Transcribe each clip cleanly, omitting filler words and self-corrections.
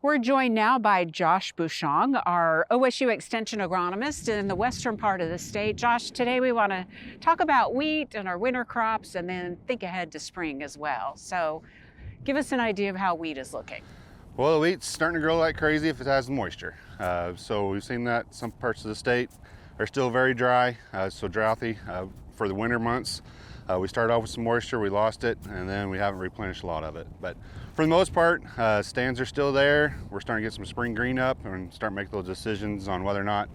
We're joined now by Josh Bushong, our OSU Extension agronomist in the western part of the state. Josh, today we want to talk about wheat and our winter crops and then think ahead to spring as well. So give us an idea of how wheat is looking. Well, the wheat's starting to grow like crazy if it has moisture. So we've seen that some parts of the state are still very dry, so drouthy for the winter months. We started off with some moisture, we lost it, and then we haven't replenished a lot of it. But for the most part, stands are still there. We're starting to get some spring green up and start making those decisions on whether or not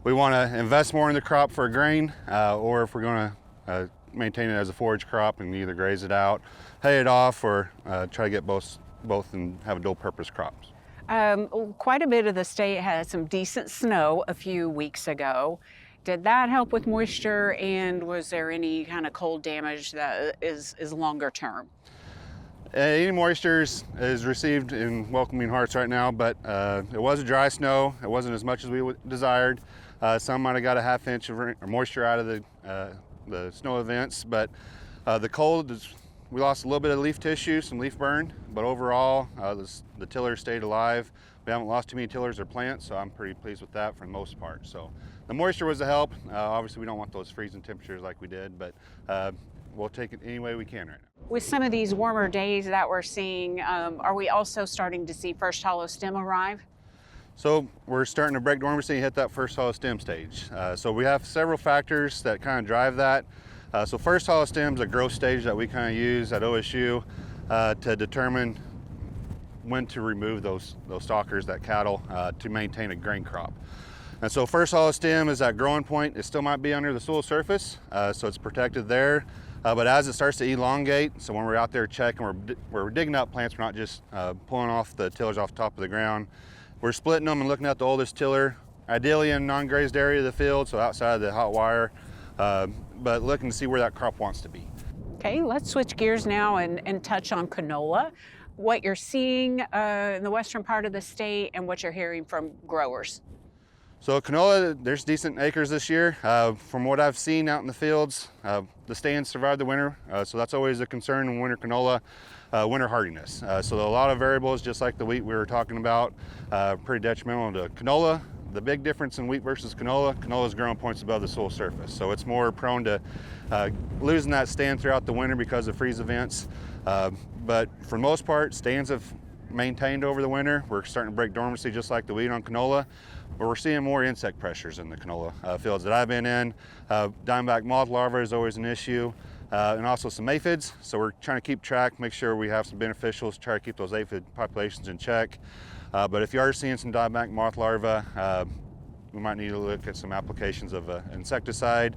we want to invest more in the crop for a grain, or if we're going to maintain it as a forage crop and either graze it out, hay it off, or try to get both and have a dual purpose crops. Quite a bit of the state had some decent snow a few weeks ago. Did that help with moisture, and was there any kind of cold damage that is longer term? Any moisture is received in welcoming hearts right now, but it was a dry snow. It wasn't as much as we desired. Some might have got a half inch of moisture out of the snow events, but the cold we lost a little bit of leaf tissue, some leaf burn, but overall the tillers stayed alive. We haven't lost too many tillers or plants, so I'm pretty pleased with that for the most part. So the moisture was a help. Obviously we don't want those freezing temperatures like we did, but we'll take it any way we can right now. With some of these warmer days that we're seeing, are we also starting to see first hollow stem arrive? So we're starting to break dormancy and hit that first hollow stem stage. So we have several factors that kind of drive that. So first hollow stem is a growth stage that we kind of use at OSU to determine when to remove those stalkers, that cattle, to maintain a grain crop. And so first hollow stem is that growing point. It still might be under the soil surface, so it's protected there. But as it starts to elongate, so when we're out there checking, we're digging up plants, we're not just pulling off the tillers off the top of the ground. We're splitting them and looking at the oldest tiller, ideally in non-grazed area of the field, so outside of the hot wire, but looking to see where that crop wants to be. Okay, let's switch gears now and touch on canola. What you're seeing in the western part of the state and what you're hearing from growers. So canola, there's decent acres this year. From what I've seen out in the fields, the stands survived the winter, so that's always a concern in winter canola, winter hardiness. So a lot of variables, just like the wheat we were talking about, pretty detrimental to canola. The big difference in wheat versus canola's growing points above the soil surface, so it's more prone to losing that stand throughout the winter because of freeze events. But for the most part, stands have maintained over the winter. We're starting to break dormancy just like the wheat on canola, but we're seeing more insect pressures in the canola fields that I've been in. Diamondback moth larvae is always an issue, and also some aphids. So we're trying to keep track, make sure we have some beneficials, try to keep those aphid populations in check. But if you are seeing some diamondback moth larvae, we might need to look at some applications of insecticide,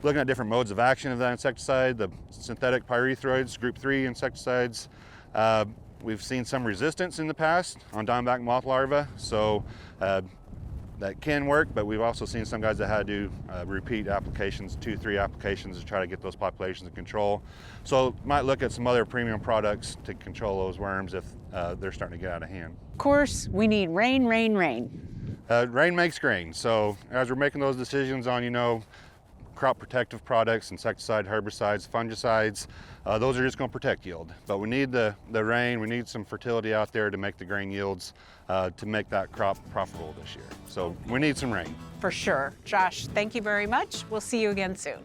looking at different modes of action of that insecticide, the synthetic pyrethroids, group 3 insecticides. We've seen some resistance in the past on diamondback moth larvae, so that can work, but we've also seen some guys that had to do repeat applications, 2-3 applications to try to get those populations in control. So might look at some other premium products to control those worms if they're starting to get out of hand. Of course, we need rain, rain, rain. Rain makes grain, so as we're making those decisions on, crop protective products, insecticide, herbicides, fungicides, those are just going to protect yield. But we need the rain, we need some fertility out there to make the grain yields to make that crop profitable this year. So we need some rain. For sure. Josh, thank you very much. We'll see you again soon.